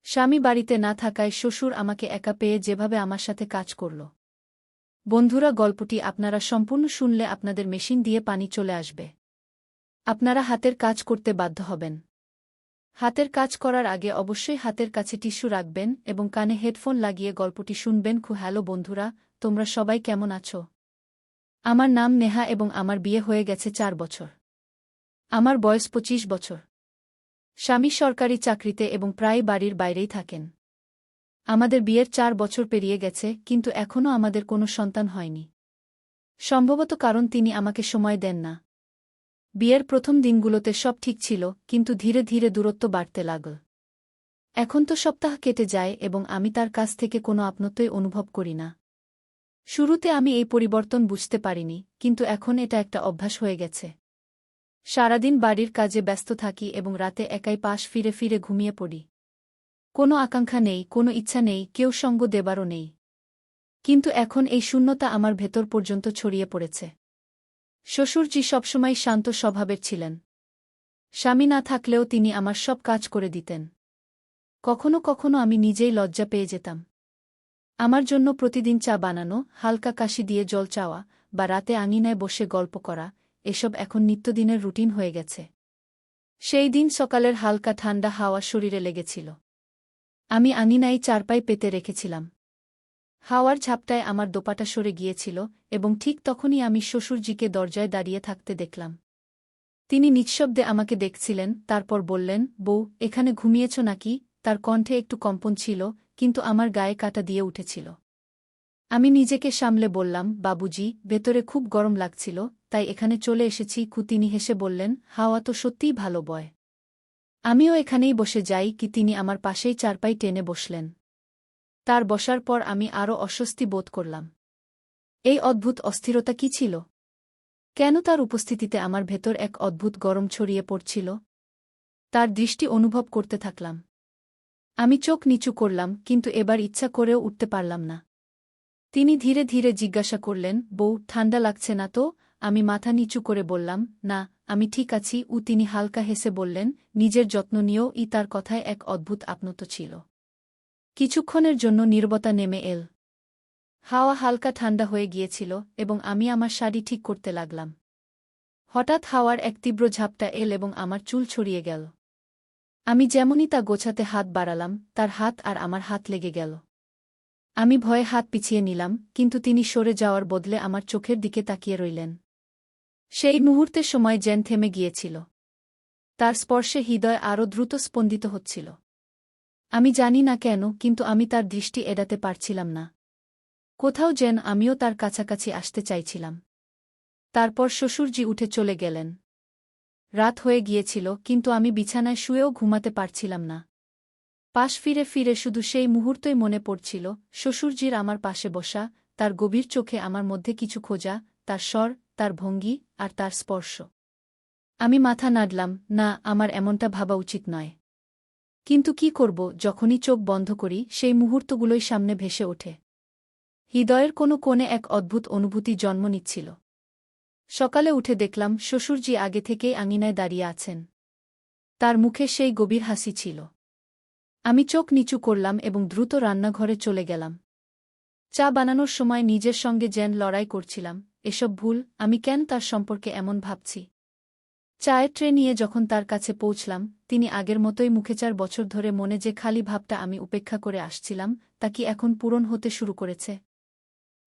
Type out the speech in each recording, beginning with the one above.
স্বামী বাড়িতে না থাকায় শ্বশুর আমাকে একা পেয়ে যেভাবে আমার সাথে কাজ করল। বন্ধুরা, গল্পটি আপনারা সম্পূর্ণ শুনলে আপনাদের মেশিন দিয়ে পানি চলে আসবে। আপনারা হাতের কাজ করতে বাধ্য হবেন। হাতের কাজ করার আগে অবশ্যই হাতের কাছে টিস্যু রাখবেন এবং কানে হেডফোন লাগিয়ে গল্পটি শুনবেন। হ্যালো বন্ধুরা, তোমরা সবাই কেমন আছো? আমার নাম নেহা এবং আমার বিয়ে হয়ে গেছে 4 বছর। আমার বয়স 25 বছর। স্বামী সরকারি চাকরিতে এবং প্রায় বাড়ির বাইরেই থাকেন। আমাদের বিয়ের 4 বছর পেরিয়ে গেছে, কিন্তু এখনও আমাদের কোনো সন্তান হয়নি। সম্ভবত কারণ তিনি আমাকে সময় দেন না। বিয়ের প্রথম দিনগুলোতে সব ঠিক ছিল, কিন্তু ধীরে ধীরে দূরত্ব বাড়তে লাগল। এখন তো সপ্তাহ কেটে যায় এবং আমি তার কাছ থেকে কোনো আপনত্বই অনুভব করি না। শুরুতে আমি এই পরিবর্তন বুঝতে পারিনি, কিন্তু এখন এটা একটা অভ্যাস হয়ে গেছে। সারাদিন বাড়ির কাজে ব্যস্ত থাকি এবং রাতে একাই পাশ ফিরে ফিরে ঘুমিয়ে পড়ি। কোনো আকাঙ্ক্ষা নেই, কোনো ইচ্ছা নেই, কেউ সঙ্গ দেবারও নেই। কিন্তু এখন এই শূন্যতা আমার ভেতর পর্যন্ত ছড়িয়ে পড়েছে। শ্বশুরজি সবসময় শান্ত স্বভাবের ছিলেন। স্বামী না থাকলেও তিনি আমার সব কাজ করে দিতেন। কখনো কখনো আমি নিজেই লজ্জা পেয়ে যেতাম। আমার জন্য প্রতিদিন চা বানানো, হালকা কাশি দিয়ে জল চাওয়া বা রাতে আঙিনায় বসে গল্প করা, এসব এখন নিত্যদিনের রুটিন হয়ে গেছে। সেই দিন সকালের হালকা ঠান্ডা হাওয়া শরীরে লেগেছিল। আমি আঙিনায় চারপাই পেতে রেখেছিলাম। হাওয়ার ঝাপটায় আমার দোপাটা সরে গিয়েছিল এবং ঠিক তখনই আমি শ্বশুরজিকে দরজায় দাঁড়িয়ে থাকতে দেখলাম। তিনি নিঃশব্দে আমাকে দেখছিলেন, তারপর বললেন, বউ, এখানে ঘুমিয়েছ নাকি? তার কণ্ঠে একটু কম্পন ছিল, কিন্তু আমার গায়ে কাঁটা দিয়ে উঠেছিল। আমি নিজেকে সামলে বললাম, বাবুজি, ভেতরে খুব গরম লাগছিল, তাই এখানে চলে এসেছি। তিনি হেসে বললেন, হাওয়া তো সত্যিই ভালো বয়। আমিও এখানেই বসে যাই। তিনি আমার পাশেই চারপাই টেনে বসলেন। তার বসার পর আমি আরও অস্বস্তি বোধ করলাম। এই অদ্ভুত অস্থিরতা কি ছিল? কেন তার উপস্থিতিতে আমার ভেতর এক অদ্ভুত গরম ছড়িয়ে পড়ছিল? তার দৃষ্টি অনুভব করতে থাকলাম। আমি চোখ নিচু করলাম, কিন্তু এবার ইচ্ছা করেও উঠতে পারলাম না। তিনি ধীরে ধীরে জিজ্ঞাসা করলেন, বউ, ঠান্ডা লাগছে না তো? আমি মাথা নিচু করে বললাম, না, আমি ঠিক আছি। তিনি হালকা হেসে বললেন, নিজের যত্ন নিয়েও। তার কথায় এক অদ্ভুত আপনত্ব ছিল। কিছুক্ষণের জন্য নীরবতা নেমে এল। হাওয়া হালকা ঠান্ডা হয়ে গিয়েছিল এবং আমি আমার শাড়ি ঠিক করতে লাগলাম। হঠাৎ হাওয়ার এক তীব্র ঝাপটা এল এবং আমার চুল ছড়িয়ে গেল। আমি যেমনই তা গোছাতে হাত বাড়ালাম, তার হাত আর আমার হাত লেগে গেল। আমি ভয়ে হাত পিছিয়ে নিলাম, কিন্তু তিনি সরে যাওয়ার বদলে আমার চোখের দিকে তাকিয়ে রইলেন। সেই মুহূর্তে সময় যেন থেমে গিয়েছিল। তার স্পর্শে হৃদয় আরও দ্রুত স্পন্দিত হচ্ছিল। আমি জানি না কেন, কিন্তু আমি তার দৃষ্টি এড়াতে পারছিলাম না। কোথাও যেন আমিও তার কাছাকাছি আসতে চাইছিলাম। তারপর শ্বশুরজি উঠে চলে গেলেন। রাত হয়ে গিয়েছিল, কিন্তু আমি বিছানায় শুয়েও ঘুমাতে পারছিলাম না। পাশ ফিরে ফিরে শুধু সেই মুহূর্তই মনে পড়ছিল, শ্বশুরজির আমার পাশে বসা, তার গভীর চোখে আমার মধ্যে কিছু খোঁজা, তার স্বর, তার ভঙ্গি আর তার স্পর্শ। আমি মাথা নাড়লাম, না, আমার এমনটা ভাবা উচিত নয়। কিন্তু কি করব? যখনই চোখ বন্ধ করি, সেই মুহূর্তগুলোই সামনে ভেসে ওঠে। হৃদয়ের কোনো কোণে এক অদ্ভুত অনুভূতি জন্ম নিচ্ছিল। সকালে উঠে দেখলাম শ্বশুরজি আগে থেকেই আঙিনায় দাঁড়িয়ে আছেন। তার মুখে সেই গভীর হাসি ছিল। আমি চোখ নিচু করলাম এবং দ্রুত রান্নাঘরে চলে গেলাম। চা বানানোর সময় নিজের সঙ্গে যেন লড়াই করছিলাম, এসব ভুল, আমি কেন তার সম্পর্কে এমন ভাবছি। চায়ের ট্রে নিয়ে যখন তার কাছে পৌঁছলাম, তিনি আগের মতোই মুখে। 4 বছর ধরে মনে যে খালি ভাবটা আমি উপেক্ষা করে আসছিলাম, তা কি এখন পূরণ হতে শুরু করেছে?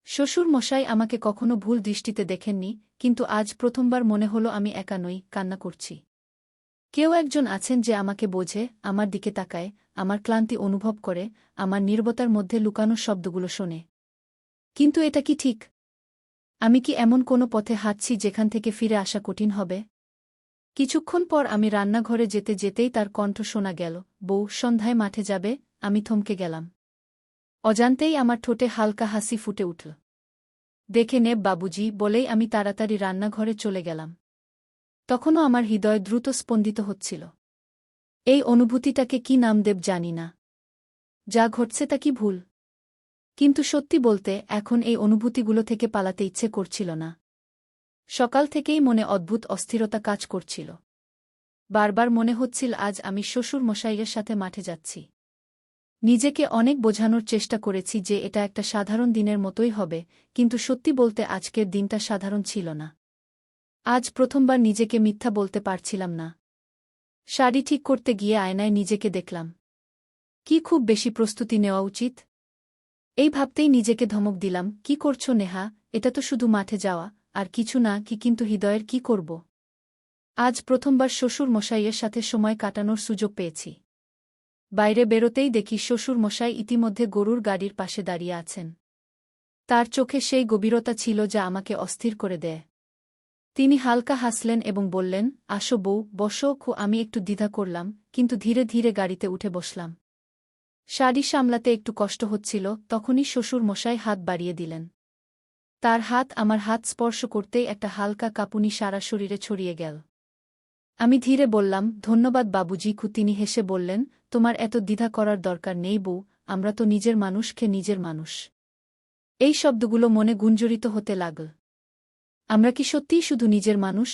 শ্বশুর মশাই আমাকে কখনো ভুল দৃষ্টিতে দেখেননি, কিন্তু আজ প্রথমবার মনে হলো আমি একা নই, কান্না করছি। কেউ একজন আছেন যে আমাকে বোঝে, আমার দিকে তাকায়, আমার ক্লান্তি অনুভব করে, আমার নীরবতার মধ্যে লুকানো শব্দগুলো শোনে। কিন্তু এটা কি ঠিক? আমি কি এমন কোনো পথে হাঁটছি যেখান থেকে ফিরে আসা কঠিন হবে? কিছুক্ষণ পর আমি রান্নাঘরে যেতে যেতেই তার কণ্ঠ শোনা গেল, বউ, সন্ধ্যায় মাঠে যাবে? আমি থমকে গেলাম। অজান্তেই আমার ঠোঁটে হালকা হাসি ফুটে উঠল। দেখে নে বাবুজি, বলেই আমি তাড়াতাড়ি রান্নাঘরে চলে গেলাম। তখনও আমার হৃদয় দ্রুত স্পন্দিত হচ্ছিল। এই অনুভূতিটাকে কি নাম দেব জানি না। যা ঘটছে তা কি ভুল? কিন্তু সত্যি বলতে, এখন এই অনুভূতিগুলো থেকে পালাতে ইচ্ছে করছিল না। সকাল থেকেই মনে অদ্ভুত অস্থিরতা কাজ করছিল। বারবার মনে হচ্ছিল আজ আমি শ্বশুর মশাইয়ের সাথে মাঠে যাচ্ছি। নিজেকে অনেক বোঝানোর চেষ্টা করেছি যে এটা একটা সাধারণ দিনের মতোই হবে, কিন্তু সত্যি বলতে আজকের দিনটা সাধারণ ছিল না। আজ প্রথমবার নিজেকে মিথ্যা বলতে পারছিলাম না। শাড়ি ঠিক করতে গিয়ে আয়নায় নিজেকে দেখলাম। কি খুব বেশি প্রস্তুতি নেওয়া উচিত? এই ভাবতেই নিজেকে ধমক দিলাম, কি করছো নেহা, এটা তো শুধু মাঠে যাওয়া, আর কিছু না। কিন্তু হৃদয়ের কি করব? আজ প্রথমবার শ্বশুর মশাইয়ের সাথে সময় কাটানোর সুযোগ পেয়েছি। বাইরে বেরোতেই দেখি শ্বশুর মশাই ইতিমধ্যে গরুর গাড়ির পাশে দাঁড়িয়ে আছেন। তার চোখে সেই গভীরতা ছিল যা আমাকে অস্থির করে দেয়। তিনি হালকা হাসলেন এবং বললেন, আসো বউ, বসো। আমি একটু দ্বিধা করলাম, কিন্তু ধীরে ধীরে গাড়িতে উঠে বসলাম। শাড়ি সামলাতে একটু কষ্ট হচ্ছিল, তখনই শ্বশুর মশাই হাত বাড়িয়ে দিলেন। তার হাত আমার হাত স্পর্শ করতেই একটা হালকা কাঁপুনি সারা শরীরে ছড়িয়ে গেল। আমি ধীরে বললাম, ধন্যবাদ বাবুজি। তিনি হেসে বললেন, তোমার এত দ্বিধা করার দরকার নেই বউ, আমরা তো নিজের মানুষকে নিজের মানুষ। এই শব্দগুলো মনে গুঞ্জরিত হতে লাগল। আমরা কি সত্যিই শুধু নিজের মানুষ?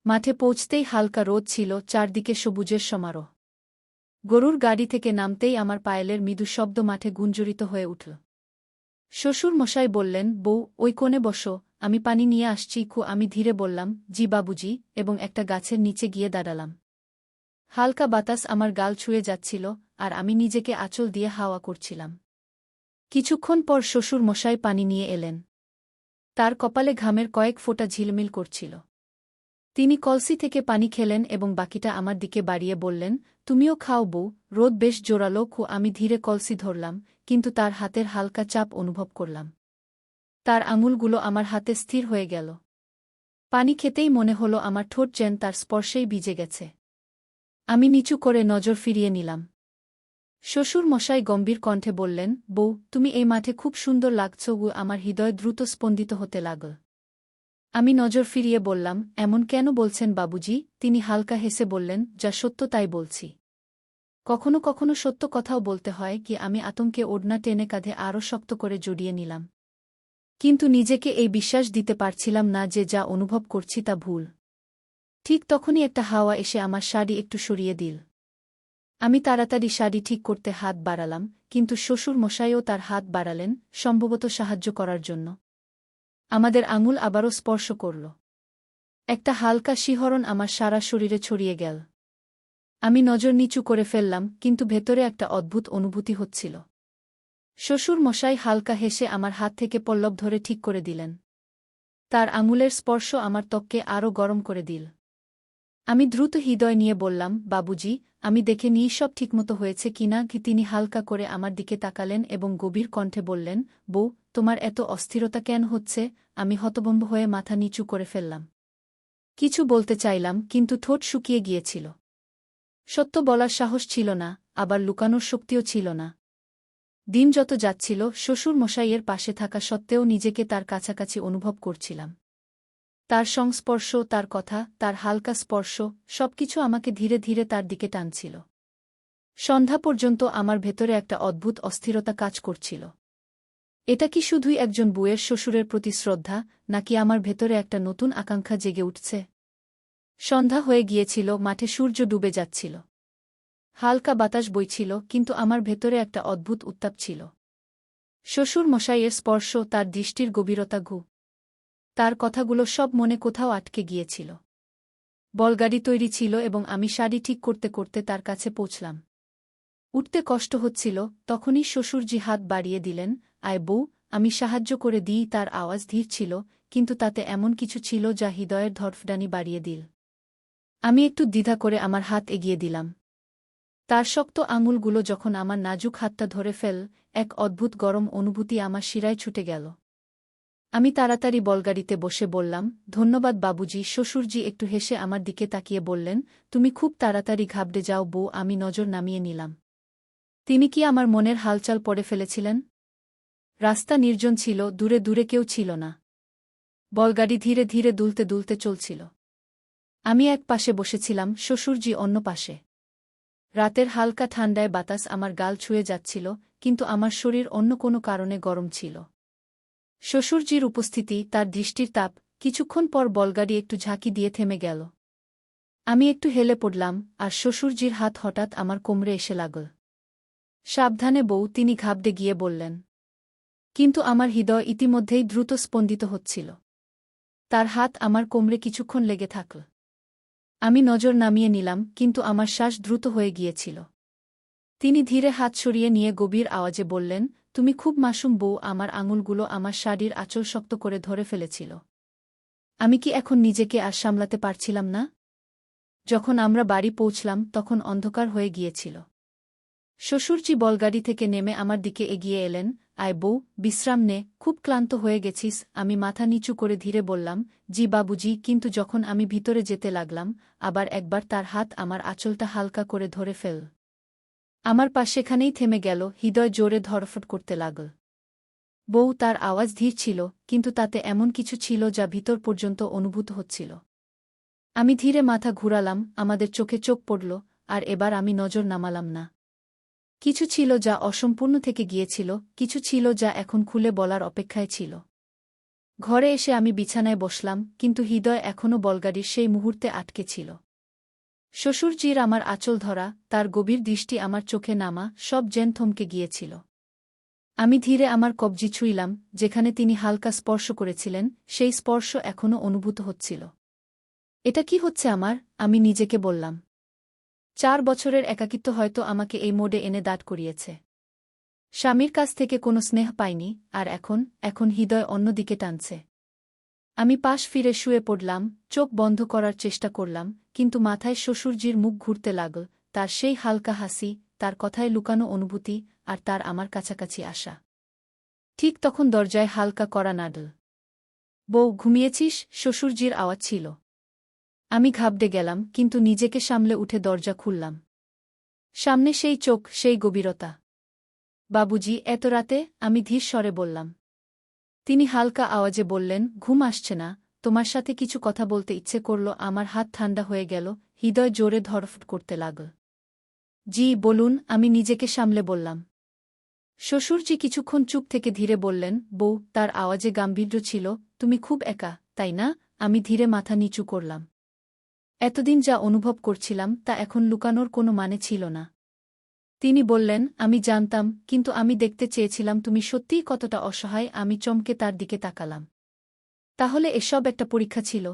মাঠে পৌঁছতেই হালকা রোদ ছিল, চারদিকে সবুজের সমারোহ। গরুর গাড়ি থেকে নামতেই আমার পায়েলের মৃদু শব্দ মাঠে গুঞ্জরিত হয়ে উঠল। শ্বশুর মশাই বললেন, বউ, ওই কোণে বসো, আমি পানি নিয়ে আসছি। আমি ধীরে বললাম, জি বাবুজি, এবং একটা গাছের নিচে গিয়ে দাঁড়ালাম। হালকা বাতাস আমার গাল ছুঁয়ে যাচ্ছিল, আর আমি নিজেকে আঁচল দিয়ে হাওয়া করছিলাম। কিছুক্ষণ পর শ্বশুর মশাই পানি নিয়ে এলেন। তার কপালে ঘামের কয়েক ফোঁটা ঝিলমিল করছিল। তিনি কলসি থেকে পানি খেলেন এবং বাকিটা আমার দিকে বাড়িয়ে বললেন, তুমিও খাও বউ, রোদ বেশ জোরালো। আমি ধীরে কলসি ধরলাম, কিন্তু তার হাতের হালকা চাপ অনুভব করলাম। তার আঙুলগুলো আমার হাতে স্থির হয়ে গেল। পানি খেতেই মনে হলো আমার ঠোঁট যেন তার স্পর্শেই ভিজে গেছে। আমি নিচু করে নজর ফিরিয়ে নিলাম। শ্বশুর মশাই গম্ভীর কণ্ঠে বললেন, বউ, তুমি এই মাঠে খুব সুন্দর লাগছ। আমার হৃদয় দ্রুত স্পন্দিত হতে লাগল। আমি নজর ফিরিয়ে বললাম, এমন কেন বলছেন বাবুজি? তিনি হালকা হেসে বললেন, যা সত্য তাই বলছি। কখনো কখনো সত্য কথাও বলতে হয়। আমি আতঙ্কে ওড়না টেনে কাঁধে আরও শক্ত করে জড়িয়ে নিলাম। কিন্তু নিজেকে এই বিশ্বাস দিতে পারছিলাম না যে যা অনুভব করছি তা ভুল। ঠিক তখনই একটা হাওয়া এসে আমার শাড়ি একটু সরিয়ে দিল। আমি তাড়াতাড়ি শাড়ি ঠিক করতে হাত বাড়ালাম, কিন্তু শ্বশুর মশাইও তার হাত বাড়ালেন, সম্ভবত সাহায্য করার জন্য। আমাদের আঙুল আবারও স্পর্শ করল। একটা হালকা শিহরণ আমার সারা শরীরে ছড়িয়ে গেল। আমি নজর নিচু করে ফেললাম, কিন্তু ভেতরে একটা অদ্ভুত অনুভূতি হচ্ছিল। শ্বশুর মশাই হালকা হেসে আমার হাত থেকে পল্লব ধরে ঠিক করে দিলেন। তার আঙুলের স্পর্শ আমার ত্বককে আরও গরম করে দিল। আমি দ্রুত হৃদয় নিয়ে বললাম, বাবুজি, আমি দেখে নিই সব ঠিকমতো হয়েছে কিনা। তিনি হালকা করে আমার দিকে তাকালেন এবং গভীর কণ্ঠে বললেন, বউ, তোমার এত অস্থিরতা কেন হচ্ছে? আমি হতভম্ব হয়ে মাথা নিচু করে ফেললাম। কিছু বলতে চাইলাম, কিন্তু ঠোঁট শুকিয়ে গিয়েছিল। সত্য বলার সাহস ছিল না, আবার লুকানোর শক্তিও ছিল না। দিন যত যাচ্ছিল, শ্বশুর মশাইয়ের পাশে থাকা সত্ত্বেও নিজেকে তার কাছাকাছি অনুভব করছিলাম। তার সংস্পর্শ, তার কথা, তার হালকা স্পর্শ, সবকিছু আমাকে ধীরে ধীরে তার দিকে টানছিল। সন্ধ্যা পর্যন্ত আমার ভেতরে একটা অদ্ভুত অস্থিরতা কাজ করছিল। এটা কি শুধুই একজন বউয়ের শ্বশুরের প্রতি শ্রদ্ধা, নাকি আমার ভেতরে একটা নতুন আকাঙ্ক্ষা জেগে উঠছে? সন্ধ্যা হয়ে গিয়েছিল, মাঠে সূর্য ডুবে যাচ্ছিল। হালকা বাতাস বইছিল, কিন্তু আমার ভেতরে একটা অদ্ভুত উত্তাপ ছিল। শ্বশুর মশাইয়ের স্পর্শ, তার দৃষ্টির গভীরতা, তার কথাগুলো সব মনে কোথাও আটকে গিয়েছিল। বলগাড়ি তৈরি ছিল এবং আমি শাড়ি ঠিক করতে করতে তার কাছে পৌঁছলাম। উঠতে কষ্ট হচ্ছিল, তখনই শ্বশুরজি হাত বাড়িয়ে দিলেন, আয় বউ, আমি সাহায্য করে দিই। তার আওয়াজ ধীর ছিল, কিন্তু তাতে এমন কিছু ছিল যা হৃদয়ের ধড়ফড়ানি বাড়িয়ে দিল। আমি একটু দ্বিধা করে আমার হাত এগিয়ে দিলাম। তার শক্ত আঙুলগুলো যখন আমার নাজুক হাতটা ধরে ফেল, এক অদ্ভুত গরম অনুভূতি আমার শিরায় ছুটে গেল। আমি তাড়াতাড়ি বলগাড়িতে বসে বললাম, ধন্যবাদ বাবুজি। শ্বশুরজি একটু হেসে আমার দিকে তাকিয়ে বললেন, তুমি খুব তাড়াতাড়ি ঘাবড়ে যাও বউ। আমি নজর নামিয়ে নিলাম। তিনি কি আমার মনের হালচাল পড়ে ফেলেছিলেন? রাস্তা নির্জন ছিল, দূরে দূরে কেউ ছিল না। বলগাড়ি ধীরে ধীরে দুলতে দুলতে চলছিল। আমি এক পাশে বসেছিলাম, শ্বশুরজি অন্য পাশে। রাতের হালকা ঠান্ডায় বাতাস আমার গাল ছুঁয়ে যাচ্ছিল, কিন্তু আমার শরীর অন্য কোনো কারণে গরম ছিল। শ্বশুরজির উপস্থিতি, তার দৃষ্টির তাপ, কিছুক্ষণ পর বলগাড়ি একটু ঝাঁকি দিয়ে থেমে গেল। আমি একটু হেলে পড়লাম, আর শ্বশুরজির হাত হঠাৎ আমার কোমরে এসে লাগল। সাবধানে বউ, তিনি ঘাবড়ে গিয়ে বললেন। কিন্তু আমার হৃদয় ইতিমধ্যেই দ্রুত স্পন্দিত হচ্ছিল। তার হাত আমার কোমরে কিছুক্ষণ লেগে থাকল। আমি নজর নামিয়ে নিলাম, কিন্তু আমার শ্বাস দ্রুত হয়ে গিয়েছিল। তিনি ধীরে হাত সরিয়ে নিয়ে গভীর আওয়াজে বললেন, তুমি খুব মাসুম বউ। আমার আঙুলগুলো আমার শাড়ির আঁচল শক্ত করে ধরে ফেলেছিল। আমি কি এখন নিজেকে আর সামলাতে পারছিলাম না? যখন আমরা বাড়ি পৌঁছলাম তখন অন্ধকার হয়ে গিয়েছিল। শ্বশুরজি বলগাড়ি থেকে নেমে আমার দিকে এগিয়ে এলেন। আয় বউ, বিশ্রাম নে, খুব ক্লান্ত হয়ে গেছিস। আমি মাথা নিচু করে ধীরে বললাম, জি বাবুজি। কিন্তু যখন আমি ভিতরে যেতে লাগলাম, আবার একবার তার হাত আমার আঁচলটা হালকা করে ধরে ফেল। আমার পা সেখানেই থেমে গেল, হৃদয় জোরে ধড়ফড় করতে লাগল। বউ, তার আওয়াজ ধীর ছিল, কিন্তু তাতে এমন কিছু ছিল যা ভিতর পর্যন্ত অনুভূত হচ্ছিল। আমি ধীরে মাথা ঘুরালাম, আমাদের চোখে চোখ পড়ল, আর এবার আমি নজর নামালাম না। কিছু ছিল যা অসম্পূর্ণ থেকে গিয়েছিল, কিছু ছিল যা এখন খুলে বলার অপেক্ষায় ছিল। ঘরে এসে আমি বিছানায় বসলাম, কিন্তু হৃদয় এখনও বলগাড়ির সেই মুহূর্তে আটকে ছিল। শ্বশুরজির আমার আঁচল ধরা, তার গভীর দৃষ্টি আমার চোখে নামা, সব যেন থমকে গিয়েছিল। আমি ধীরে আমার কবজি ছুঁইলাম, যেখানে তিনি হালকা স্পর্শ করেছিলেন, সেই স্পর্শ এখনও অনুভূত হচ্ছিল। এটা কি হচ্ছে আমার? আমি নিজেকে বললাম। 4 বছরের একাকিত্ব হয়তো আমাকে এই মোডে এনে দাঁড় করিয়েছে। স্বামীর কাছ থেকে কোনো স্নেহ পাইনি, আর এখন হৃদয় অন্যদিকে টানছে। আমি পাশ ফিরে শুয়ে পড়লাম, চোখ বন্ধ করার চেষ্টা করলাম, কিন্তু মাথায় শ্বশুরজির মুখ ঘুরতে লাগল, তার সেই হালকা হাসি, তার কথায় লুকানো অনুভূতি, আর তার আমার কাছাকাছি আসা। ঠিক তখন দরজায় হালকা কড়া নাড়ল। বউ, ঘুমিয়েছিস? শ্বশুরজির আওয়াজ ছিল। আমি ঘাবড়ে গেলাম, কিন্তু নিজেকে সামলে উঠে দরজা খুললাম। সামনে সেই চোখ, সেই গভীরতা। বাবুজি, এত রাতে? আমি ধীর স্বরে বললাম। তিনি হালকা আওয়াজে বললেন, ঘুম আসছে না? তোমার সাথে কিছু কথা বলতে ইচ্ছে করল। আমার হাত ঠান্ডা হয়ে গেল, হৃদয় জোরে ধড়ফড় করতে লাগল। জি বলুন, আমি নিজেকে সামলে বললাম। শ্বশুরজি কিছুক্ষণ চুপ থেকে ধীরে বললেন, বউ, তার আওয়াজে গাম্ভীর্য ছিল, তুমি খুব একা, তাই না? আমি ধীরে মাথা নিচু করলাম। এতদিন যা অনুভব করছিলাম তা এখন লুকানোর কোনো মানে ছিল না। তিনি বললেন, আমি জানতাম, কিন্তু আমি দেখতে চেয়েছিলাম তুমি সত্যিই কতটা অসহায়। আমি চমকে তার দিকে তাকালাম। তাহলে এসব একটা পরীক্ষা ছিল?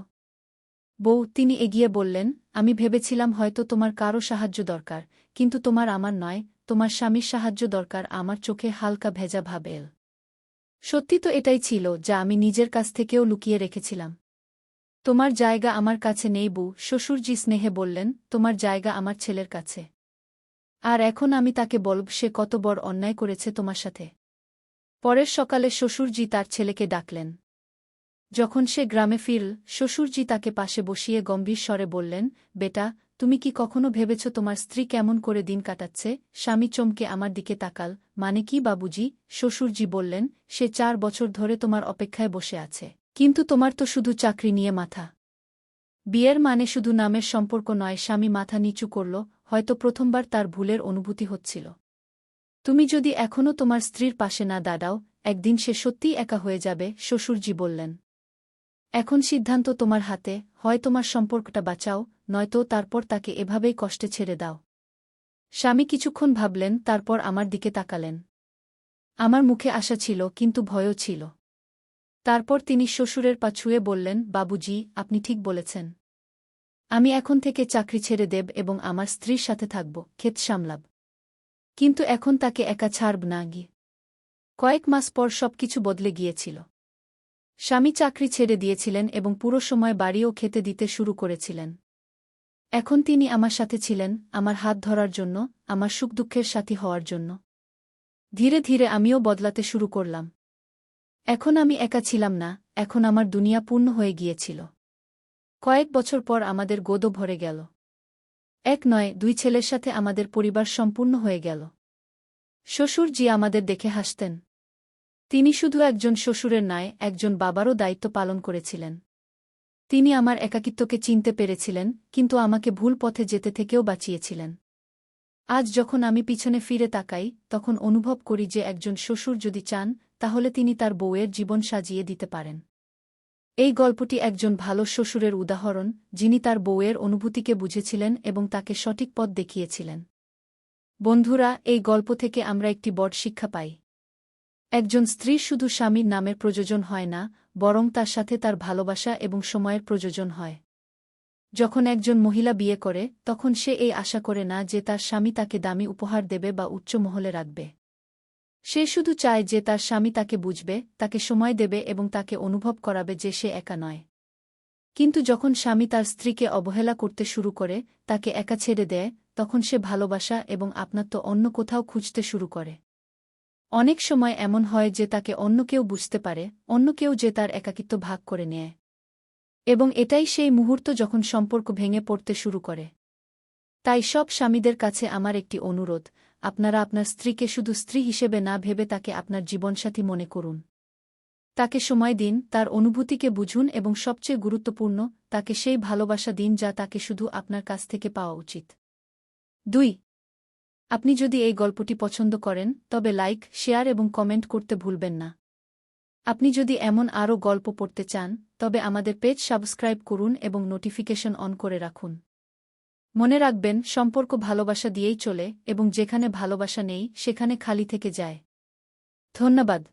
বউ, তিনি এগিয়ে বললেন, আমি ভেবেছিলাম হয়তো তোমার কারো সাহায্য দরকার, কিন্তু তোমার আমার নয়, তোমার স্বামীর সাহায্য দরকার। আমার চোখে হালকা ভেজা ভাব এল। সত্যি তো এটাই ছিল যা আমি নিজের কাছ থেকেও লুকিয়ে রেখেছিলাম। তোমার জায়গা আমার কাছে নেই বউ, শ্বশুরজি স্নেহে বললেন, তোমার জায়গা আমার ছেলের কাছে। আর এখন আমি তাকে বলব সে কত বড় অন্যায় করেছে তোমার সাথে। পরের সকালে শ্বশুরজি তার ছেলেকে ডাকলেন। যখন সে গ্রামে ফিরল, শ্বশুরজি তাকে পাশে বসিয়ে গম্ভীর স্বরে বললেন, বেটা, তুমি কি কখনো ভেবেছ তোমার স্ত্রী কেমন করে দিন কাটাচ্ছে? স্বামী চমকে আমার দিকে তাকাল। মানে কি বাবুজি? শ্বশুরজি বললেন, সে 4 বছর ধরে তোমার অপেক্ষায় বসে আছে। কিন্তু তোমার তো শুধু চাকরি নিয়ে মাথা। বিয়ের মানে শুধু নামের সম্পর্ক নয়। স্বামী মাথা নিচু করল, হয়তো প্রথমবার তার ভুলের অনুভূতি হচ্ছিল। তুমি যদি এখনও তোমার স্ত্রীর পাশে না দাঁড়াও, একদিন সে সত্যিই একা হয়ে যাবে, শ্বশুরজি বললেন। এখন সিদ্ধান্ত তোমার হাতে, হয় তোমার সম্পর্কটা বাঁচাও, নয়তো তারপর তাকে এভাবেই কষ্টে ছেড়ে দাও। স্বামী কিছুক্ষণ ভাবলেন, তারপর আমার দিকে তাকালেন। আমার মুখে আশা ছিল, কিন্তু ভয়ও ছিল। তারপর তিনি শ্বশুরের পা ছুঁয়ে বললেন, বাবুজি, আপনি ঠিক বলেছেন। আমি এখন থেকে চাকরি ছেড়ে দেব এবং আমার স্ত্রীর সাথে থাকব, ক্ষেত সামলাব। কিন্তু এখন তাকে একা ছাড়ব না গিয়ে। কয়েক মাস পর সবকিছু বদলে গিয়েছিল। স্বামী চাকরি ছেড়ে দিয়েছিলেন এবং পুরো সময় বাড়িও খেতে দিতে শুরু করেছিলেন। এখন তিনি আমার সাথে ছিলেন, আমার হাত ধরার জন্য, আমার সুখ দুঃখের সাথী হওয়ার জন্য। ধীরে ধীরে আমিও বদলাতে শুরু করলাম। এখন আমি একা ছিলাম না, এখন আমার দুনিয়া পূর্ণ হয়ে গিয়েছিল। কয়েক বছর পর আমাদের গোদও ভরে গেল। 1 নয়, 2 ছেলের সাথে আমাদের পরিবার সম্পূর্ণ হয়ে গেল। শ্বশুরজি আমাদের দেখে হাসতেন। তিনি শুধু একজন শ্বশুরের নয়, একজন বাবারও দায়িত্ব পালন করেছিলেন। তিনি আমার একাকিত্বকে চিনতে পেরেছিলেন, কিন্তু আমাকে ভুল পথে যেতে থেকেও বাঁচিয়েছিলেন। আজ যখন আমি পিছনে ফিরে তাকাই, তখন অনুভব করি যে একজন শ্বশুর যদি চান, তাহলে তিনি তার বউয়ের জীবন সাজিয়ে দিতে পারেন। এই গল্পটি একজন ভালো শ্বশুরের উদাহরণ, যিনি তার বউয়ের অনুভূতিকে বুঝেছিলেন এবং তাকে সঠিক পথ দেখিয়েছিলেন। বন্ধুরা, এই গল্প থেকে আমরা একটি বড় শিক্ষা পাই। একজন স্ত্রীর শুধু স্বামীর নামের প্রয়োজন হয় না, বরং তার সাথে তার ভালোবাসা এবং সময়ের প্রয়োজন হয়। যখন একজন মহিলা বিয়ে করে, তখন সে এই আশা করে না যে তার স্বামী তাকে দামি উপহার দেবে বা উচ্চ মহলে রাখবে। সে শুধু চায় যে তার স্বামী তাকে বুঝবে, তাকে সময় দেবে এবং তাকে অনুভব করাবে যে সে একা নয়। কিন্তু যখন স্বামী তার স্ত্রীকে অবহেলা করতে শুরু করে, তাকে একা ছেড়ে দেয়, তখন সে ভালোবাসা এবং আপনাত্ব অন্য কোথাও খুঁজতে শুরু করে। অনেক সময় এমন হয় যে তাকে অন্য কেউ বুঝতে পারে, অন্য কেউ যে তার একাকিত্ব ভাগ করে নেয়। এবং এটাই সেই মুহূর্ত যখন সম্পর্ক ভেঙে পড়তে শুরু করে। তাই সব স্বামীদের কাছে আমার একটি অনুরোধ, আপনারা আপনার স্ত্রীকে শুধু স্ত্রী হিসেবে না ভেবে তাকে আপনার জীবনসাথী মনে করুন। তাকে সময় দিন, তার অনুভূতিকে বুঝুন এবং সবচেয়ে গুরুত্বপূর্ণ, তাকে সেই ভালোবাসা দিন যা তাকে শুধু আপনার কাছ থেকে পাওয়া উচিত। 2. আপনি যদি এই গল্পটি পছন্দ করেন, তবে লাইক, শেয়ার এবং কমেন্ট করতে ভুলবেন না। আপনি যদি এমন আরও গল্প পড়তে চান, তবে আমাদের পেজ সাবস্ক্রাইব করুন এবং নোটিফিকেশন অন করে রাখুন। মনে রাখবেন, সম্পর্ক ভালোবাসা দিয়েই চলে এবং যেখানে ভালোবাসা নেই সেখানে খালি থেকে যায়। ধন্যবাদ।